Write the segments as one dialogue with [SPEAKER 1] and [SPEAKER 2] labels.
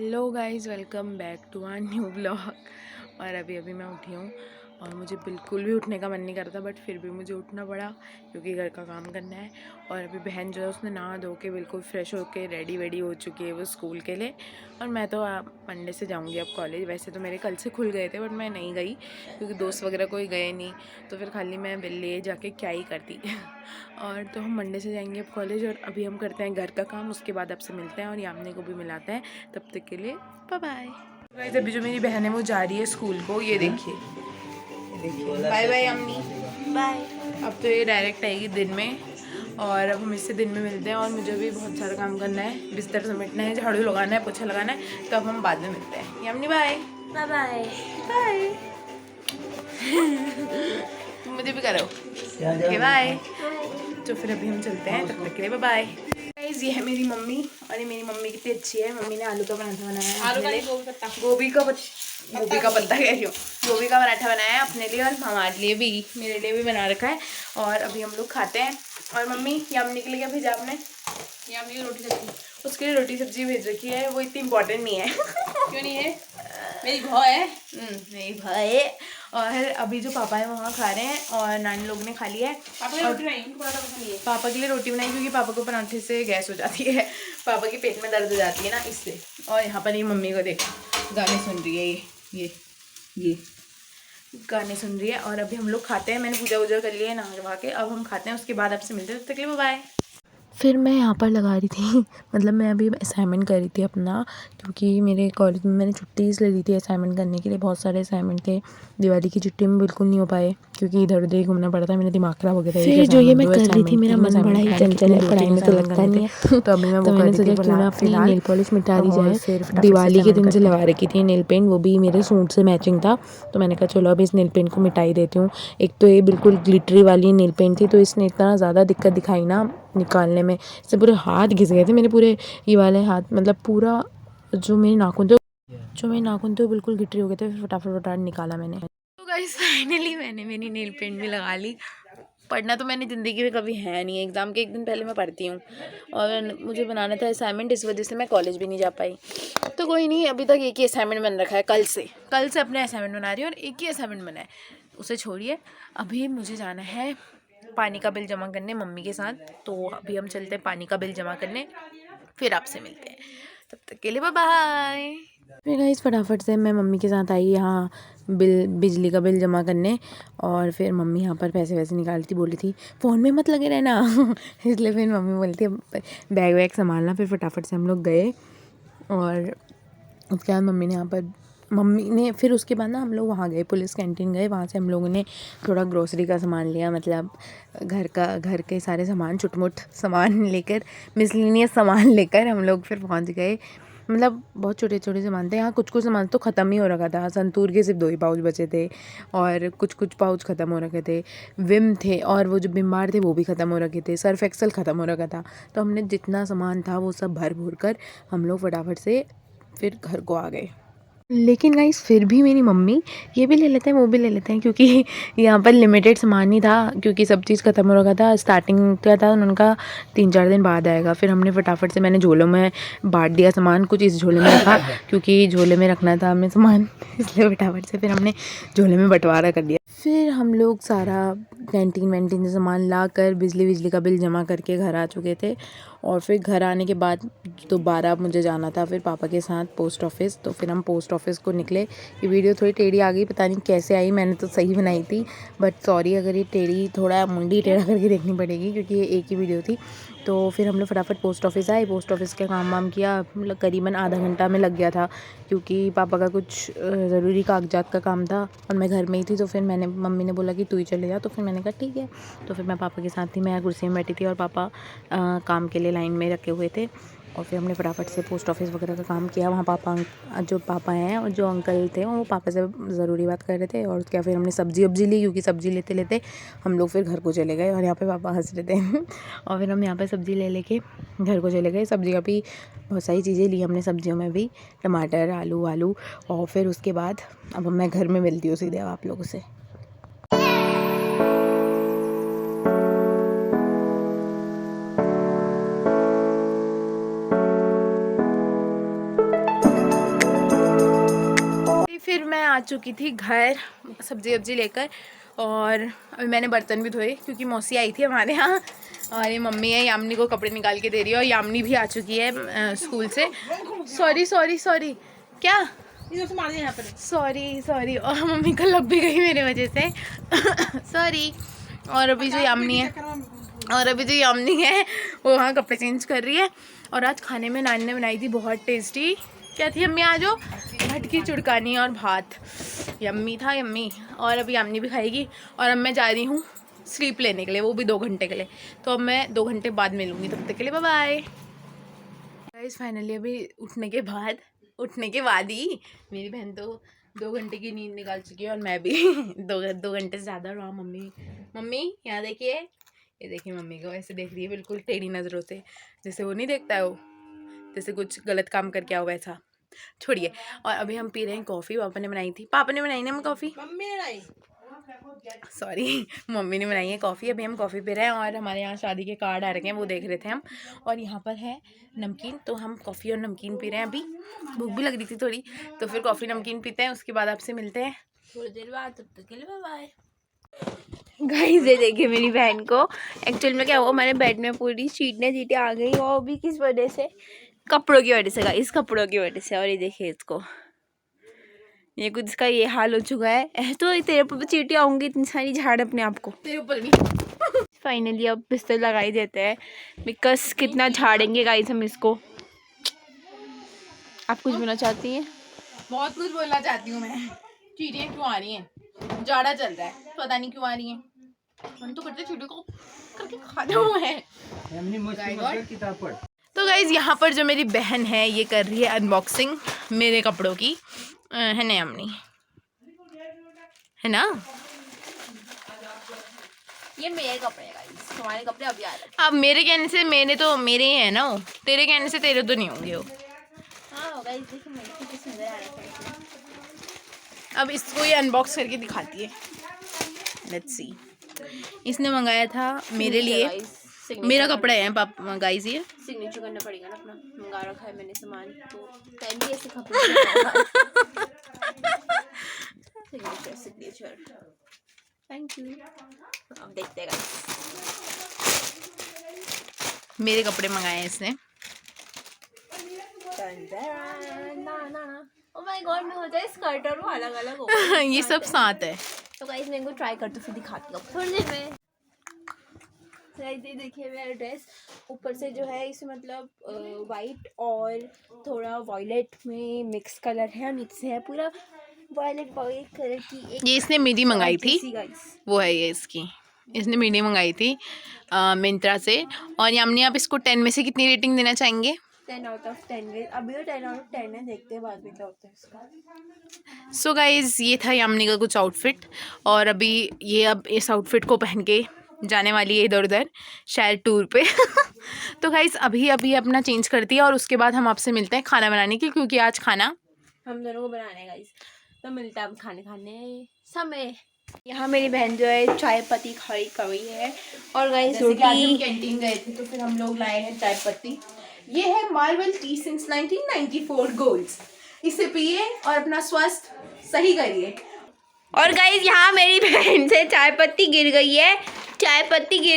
[SPEAKER 1] Hello guys, welcome back to our new blog. और अभी मैं उठी हूँ और मुझे बिल्कुल भी उठने का मन नहीं करता, बट फिर भी मुझे उठना पड़ा क्योंकि घर का काम करना है। और अभी बहन जो है उसने नहा धो के बिल्कुल फ्रेश होके रेडी वेडी हो चुकी है वो स्कूल के लिए। और मैं तो मंडे से जाऊँगी अब कॉलेज। वैसे तो मेरे कल से खुल गए थे बट मैं नहीं गई क्योंकि दोस्त वगैरह कोई गए नहीं, तो फिर खाली मैं ले जाके क्या ही करती। और तो हम मंडे से जाएंगे अब कॉलेज। और अभी हम करते हैं घर का काम, उसके बाद आपसे मिलते हैं और यामिनी को भी मिलाते हैं। तब तक के लिए बाय बाय। गाइस अभी जो मेरी बहन है वो जा रही है स्कूल को, ये देखिए बाय बाय यामिनी, बाय। अब तो ये डायरेक्ट आएगी दिन में और अब हम इससे दिन में मिलते हैं। और मुझे भी बहुत सारा काम करना है, बिस्तर समेटना है, झाड़ू लगाना है, पोछा लगाना है। तो अब हम बाद में मिलते हैं। Yamini bye bye bye bye. तुम मुझे भी करो बाय। तो फिर अभी हम चलते हैं, तब तक के लिए बाय बाय। गाइस ये है मेरी मम्मी और ये मेरी मम्मी कितनी अच्छी है। मम्मी ने आलू का पराठा बनाया है, गोभी का पत्ता कह रही हूँ, गोभी का पराठा बनाया है अपने लिए और हमारे लिए भी, मेरे लिए भी बना रखा है। और अभी हम लोग खाते हैं। और मम्मी यामिनी के लिए क्या भेजा आपने? यामिनी रोटी सब्जी, उसके लिए रोटी सब्जी भेज रखी है। वो इतनी इंपॉर्टेंट नहीं है। क्यों नहीं है? मेरी भाव है। मेरी भाव है। और अभी जो पापा है वहाँ खा रहे हैं और नानी लोग ने खा लिया है। पापा के लिए रोटी बनाई क्योंकि पापा को पराठे से गैस हो जाती है, पापा के पेट में दर्द हो जाती है ना, इससे। और यहाँ पर ये मम्मी को देखो गाने सुन रही है, ये गाने सुन रही है। और अभी हम लोग खाते हैं। मैंने पूजा वूजा कर लिया है नहा के, अब हम खाते हैं, उसके बाद आपसे मिलते हैं। तब तक के लिए बाय। फिर मैं यहाँ पर लगा रही थी मतलब मैं अभी असाइनमेंट कर रही थी अपना, क्योंकि मेरे कॉलेज में मैंने छुट्टी इसलिए ली थी असाइनमेंट करने के लिए। बहुत सारे असाइनमेंट थे, दिवाली की छुट्टी में बिल्कुल नहीं हो पाए क्योंकि इधर उधर ही घूमना पड़ा था, मेरा दिमाग खराब हो गया था। फिर जो ये मैं कर रही थी, मेरा मन बड़ा ही चंचल है, पढ़ाई में तो लगता नहीं है। तो अभी मैं वो मैंने सोचा क्यों ना अपनी नेल पॉलिश मिटा दी जाए। दिवाली के दिन से लगा रखी थी नेल पेंट, वो भी मेरे सूट से मैचिंग था। तो मैंने कहा चलो अभी इस नेल पेंट को मिटा ही देती हूँ। एक तो ये बिल्कुल ग्लिटरी वाली नेल पेंट थी, तो इसने इतना ज़्यादा दिक्कत दिखाई ना निकालने में, इससे पूरे हाथ घिस गए थे मेरे, पूरे ये वाले हाथ, मतलब पूरा जो मेरे नाखून थे वो बिल्कुल गिटरी हो गए थे। फिर फटाफट निकाला मैंने। तो गाइस फाइनली मैंने मेरी नेल पेंट भी लगा ली। पढ़ना तो मैंने ज़िंदगी में कभी है नहीं, एग्ज़ाम के एक दिन पहले मैं पढ़ती हूँ और मुझे बनाना था असाइनमेंट, इस वजह से मैं कॉलेज भी नहीं जा पाई। तो कोई नहीं, अभी तक एक ही असाइनमेंट बन रखा है। कल से अपने असाइनमेंट बना रही हूँ और एक ही असाइनमेंट बना है, उसे छोड़िए। अभी मुझे जाना है पानी का बिल जमा करने मम्मी के साथ, तो अभी हम चलते हैं पानी का बिल जमा करने, फिर आपसे मिलते हैं। तब तक के लिए बाय बाय। फिर गाइस फटाफट से मैं मम्मी के साथ आई यहाँ बिजली का बिल जमा करने। और फिर मम्मी यहाँ पर पैसे वैसे निकाली थी, बोली थी फ़ोन में मत लगे रहना इसलिए फिर मम्मी बोलती है बैग वैग संभालना। फिर फटाफट से हम लोग गए और उसके बाद मम्मी ने फिर उसके बाद ना हम लोग वहाँ गए, पुलिस कैंटीन गए। वहाँ से हम लोगों ने थोड़ा ग्रोसरी का सामान लिया, मतलब घर के सारे सामान, छुटमुट सामान लेकर, मिसलिनियस सामान लेकर हम लोग फिर पहुँच गए। मतलब बहुत छोटे छोटे सामान थे। यहाँ कुछ सामान तो ख़त्म ही हो रखा था, संतूर के सिर्फ 2 ही पाउच बचे थे और कुछ पाउच ख़त्म हो रखे थे। विम थे और वो जो विम बार थे वो भी ख़त्म हो रखे थे, सर्फ एक्सल ख़त्म हो रखा था। तो हमने जितना सामान था वो सब भर कर हम लोग फटाफट से फिर घर को आ गए। लेकिन गाइस फिर भी मेरी मम्मी ये भी ले लेते हैं वो भी ले लेते हैं, क्योंकि यहाँ पर लिमिटेड सामान ही था, क्योंकि सब चीज़ ख़त्म हो रखा था। स्टार्टिंग क्या था उनका 3-4 दिन बाद आएगा। फिर हमने फटाफट से, मैंने झोलों में बांट दिया सामान, कुछ इस झोले में रखा क्योंकि झोले में रखना था हमें सामान इसलिए फटाफट से फिर हमने झोले में बंटवारा कर दिया। फिर हम लोग सारा कैंटीन वैंटीन से सामान ला कर बिजली का बिल जमा करके घर आ चुके थे। और फिर घर आने के बाद दोबारा मुझे जाना था फिर पापा के साथ पोस्ट ऑफिस। तो फिर हम पोस्ट ऑफिस को निकले। ये वीडियो थोड़ी टेढ़ी आ गई, पता नहीं कैसे आई, मैंने तो सही बनाई थी बट सॉरी अगर ये टेढ़ी, थोड़ा मुंडी टेढ़ा करके देखनी पड़ेगी क्योंकि ये एक ही वीडियो थी। तो फिर हम लोग फटाफट पोस्ट ऑफिस आए, पोस्ट ऑफिस का काम वाम किया, मतलब करीबन आधा घंटा में लग गया था क्योंकि पापा का कुछ ज़रूरी कागजात का काम था और मैं घर में ही थी। तो फिर मम्मी ने बोला कि तू ही चले जा, तो फिर मैंने कहा ठीक है। तो फिर मैं पापा के साथ थी, मैं कुर्सी में बैठी थी और पापा काम के लिए लाइन में रखे हुए थे। और फिर हमने फटाफट से पोस्ट ऑफिस वगैरह का काम किया। वहाँ जो पापा हैं और जो अंकल थे वो पापा से ज़रूरी बात कर रहे थे। और क्या फिर हमने सब्जी ली, क्योंकि सब्ज़ी लेते लेते हम लोग फिर घर को चले गए और यहाँ पे पापा हंस रहे थे और फिर हम यहाँ पे सब्ज़ी ले लेके घर को चले गए। सब्ज़ी का भी बहुत सारी चीज़ें ली हमने, सब्जियों में भी टमाटर, आलू। और फिर उसके बाद अब मैं घर में मिलती हूँ सीधे आप लोगों से। फिर मैं आ चुकी थी घर सब्जी वब्जी लेकर, और अभी मैंने बर्तन भी धोए क्योंकि मौसी आई थी हमारे यहाँ, और ये मम्मी है यामिनी को कपड़े निकाल के दे रही है, और यामिनी भी आ चुकी है स्कूल से। सॉरी सॉरी सॉरी, क्या सॉरी, और मम्मी को लग भी गई मेरे वजह से सॉरी। और अभी जो यामिनी है वो वहाँ कपड़े चेंज कर रही है। और आज खाने में नानी ने बनाई थी बहुत टेस्टी, क्या थी अम्मी आज? भटकी चुड़कानी और भात, यम्मी था यम्मी। और अभी यामिनी भी खाएगी, और अब मैं जा रही हूँ स्लीप लेने के लिए, वो भी 2 घंटे के लिए। तो अब मैं 2 घंटे बाद मिलूँगी, तब तक के लिए बाय बाय। गाइस फाइनली अभी उठने के बाद ही मेरी बहन तो 2 घंटे की नींद निकाल चुकी है, और मैं भी 2 घंटे से ज़्यादा रहा। मम्मी यहाँ देखिए, ये देखिए मम्मी को ऐसे देख रही है बिल्कुल टेढ़ी नज़रों से, जैसे वो नहीं देखता है वो, जैसे कुछ गलत काम करके आओ वैसा। छोड़िए। और अभी हम पी रहे हैं कॉफ़ी, पापा ने बनाई थी ना हम कॉफ़ी, मम्मी ने बनाई, सॉरी मम्मी ने बनाई है कॉफ़ी। अभी हम कॉफ़ी पी रहे हैं, और हमारे यहाँ शादी के कार्ड आ रखे हैं वो देख रहे थे हम, और यहाँ पर है नमकीन, तो हम कॉफ़ी और नमकीन पी रहे हैं। अभी भूख भी लग रही थी थोड़ी, तो फिर कॉफ़ी नमकीन पीते हैं, उसके बाद आपसे मिलते हैं थोड़ी देर बाद, तब तक के लिए बाय बाय। गाइस ये देखिए मेरी बहन को, एक्चुअल में क्या हुआ, हमारे बेड में पूरी चीटें आ गई, और भी किस वजह से, कपड़ों की वजह से गाइस, कपड़ों की वजह से। और ये देखिए इसको, ये कुछ इसका ये हाल हो चुका है। तो तेरे ऊपर चींटी आऊंगी, इतनी सारी झाड़ अपने आप को, तेरे ऊपर भी फाइनली अब बिस्तर लगा ही देते हैं, बिकॉज कितना झाड़ेंगे गाइस हम इसको। आप कुछ बोलना चाहती हैं? बहुत कुछ बोलना चाहती हूँ मैं। चींटियाँ क्यों आ रही हैं? जाड़ा चल रहा है, पता नहीं क्यों आ रही हैं। मन तो करते चींटियों को करके खाना है। तो गाइज यहाँ पर जो मेरी बहन है ये कर रही है अनबॉक्सिंग मेरे कपड़ों की, है ना यामिनी, है ना? ये मेरे कपड़े हैं गाइस, तुम्हारे कपड़े अभी आ रहे हैं। अब मेरे कहने से मेरे ही है ना वो, तेरे कहने से तेरे तो नहीं होंगे वो। हाँ गाइस देखो मेरे कितने सुंदर आ रहे हैं। अब इसको ये अनबॉक्स करके दिखाती है, लेट्स सी। इसने मंगाया था मेरे लिए, मेरा कपड़ा है पापा गाइस, ये सिग्नेचर करना पड़ेगा ना अपना, मंगा रखा है मैंने सामान, तो टाइम भी ऐसे खत्म सिग्नेचर थैंक यू। अब देखते हैं गाइस, मेरे कपड़े मंगाए हैं इसने। ओह माय गॉड, मैं हो जाए स्कर्ट और वो अलग अलग हो ये सब साथ है। तो गाइस मैं इनको ट्राई करती फिर दिखाती हूँ थोड़ी देर में। देखिए मेरा ड्रेस ऊपर से जो है इसे मतलब वाइट और थोड़ा वॉयलेट में मिक्स कलर है, और नीचे से है पूरा वॉयलेट कलर की। ये इसने मिडी मंगाई थी, वो है ये इसकी, इसने मिडी मंगाई थी मिंत्रा से। और यामिनी आप इसको 10 में से कितनी रेटिंग देना चाहेंगे? 10 आउट ऑफ 10। अभी तो 10 आउट ऑफ 10 है, देखते हैं बाद में क्या होता है इसका। सो गाइज ये था यामिनी का कुछ आउटफिट, और अभी ये अब इस आउटफिट को पहन के जाने वाली है इधर उधर शायद टूर पे तो गाइज अभी अपना चेंज करती है, और उसके बाद हम आपसे मिलते हैं खाना बनाने की, क्योंकि आज खाना हम दोनों को बनाना है गाइज। तो मिलता है खाने समय। यहाँ मेरी बहन जो है चाय पत्ती खाई करी है, और गाइज रोटी कैंटीन गए थे तो फिर हम लोग लाए हैं चाय पत्ती। ये है मार्वल टी सिंस 1994 गोल्ड्स, इसे पिए और अपना स्वास्थ्य सही करिए। और गाइज यहाँ मेरी बहन से चाय पत्ती गिर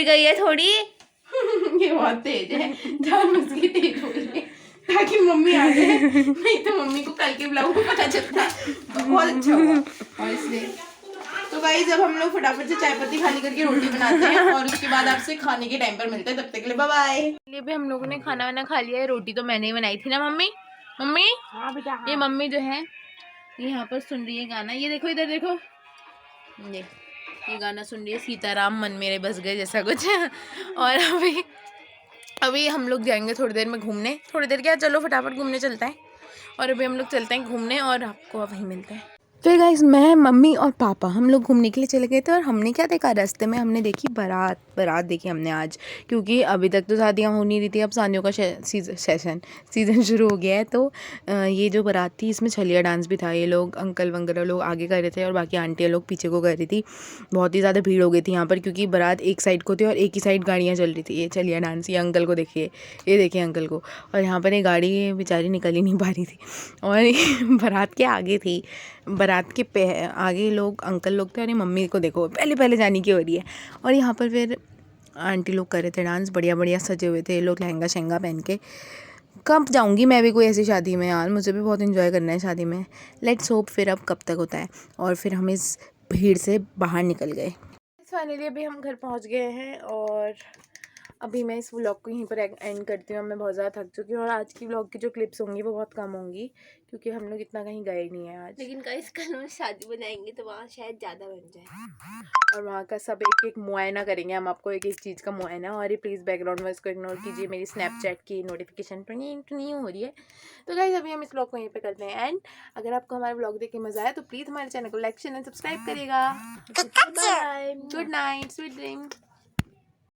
[SPEAKER 1] गई है थोड़ी ये बहुत तेज है, जान उसकी तेज हो रही है ताकि मम्मी आ जाए, नहीं तो मम्मी को कल के ब्लॉग में पता चलता, बहुत अच्छा हुआ। और इसलिए तो गाइस अब हम लोग फटाफट से चाय पत्ती खाली करके रोटी बनाते हैं, और उसके बाद आपसे खाने के टाइम पर मिलते हैं, तब तक के लिए बाय बाय। ये भी हम लोगों ने खाना वाना खा लिया है, रोटी तो मैंने ही बनाई थी ना मम्मी। हाँ बेटा हाँ। ये मम्मी जो है ये यहाँ पर सुन रही है गाना, ये देखो इधर देखो, ये गाना सुन रही है, सीताराम मन मेरे बस गए जैसा कुछ और अभी हम लोग जाएंगे थोड़ी देर में घूमने, थोड़ी देर क्या चलो फटाफट घूमने चलते हैं, और अभी हम लोग चलते हैं घूमने और आपको वहीं मिलते हैं। फिर गाइस मैं, मम्मी और पापा हम लोग घूमने के लिए चले गए थे और हमने क्या देखा रास्ते में, हमने देखी बारात देखी हमने आज, क्योंकि अभी तक तो शादियाँ हो नहीं रही थी, अब शादियों का सीज़न शुरू हो गया है। तो ये जो बारात थी इसमें छलिया डांस भी था। ये लोग अंकल वगैरह लोग आगे कर रहे थे और बाकी आंटियाँ लोग पीछे को कर रही थी। बहुत ही ज़्यादा भीड़ हो गई थी यहाँ पर, क्योंकि बारात एक साइड को थी और एक ही साइड गाड़ियाँ चल रही थी। ये छलिया डांस, ये अंकल को देखिए, ये देखिए अंकल को। और यहाँ पर एक गाड़ी बेचारी निकल ही नहीं पा रही थी और बारात के आगे थी, बारात के आगे लोग अंकल लोग थे और ये मम्मी को देखो पहले जाने की हो रही है। और यहाँ पर फिर आंटी लोग कर रहे थे डांस, बढ़िया बढ़िया सजे हुए थे ये लोग लहंगा शहंगा पहन के। कब जाऊँगी मैं भी कोई ऐसी शादी में यार, मुझे भी बहुत इन्जॉय करना है शादी में। लेट्स होप फिर अब कब तक होता है। और फिर हम इस भीड़ से बाहर निकल गए। फाइनली अभी हम घर पहुँच गए हैं और अभी मैं इस व्लॉग को यहीं पर एंड करती हूँ। मैं बहुत ज़्यादा थक चुकी हूँ और आज की व्लॉग की जो क्लिप्स होंगी वो बहुत कम होंगी, क्योंकि हम लोग इतना कहीं गए नहीं है आज।
[SPEAKER 2] लेकिन गाइस कल हम शादी बनाएंगे तो वहाँ शायद ज़्यादा बन जाए
[SPEAKER 1] और वहाँ का सब एक मुआयना करेंगे हम, आपको एक चीज़ का मुआयना। और ये प्लीज़ बैकग्राउंड में इसको इग्नोर कीजिए, मेरी स्नैपचैट की नोटिफिकेशन टुनी हो रही है। तो गाइस अभी हम इस व्लॉग को यहीं पे करते हैं एंड। अगर आपको हमारा व्लॉग देख के मज़ा आया तो प्लीज़ हमारे चैनल को लाइक शेयर एंड सब्सक्राइब करिएगा। Bye, good night, sweet dream.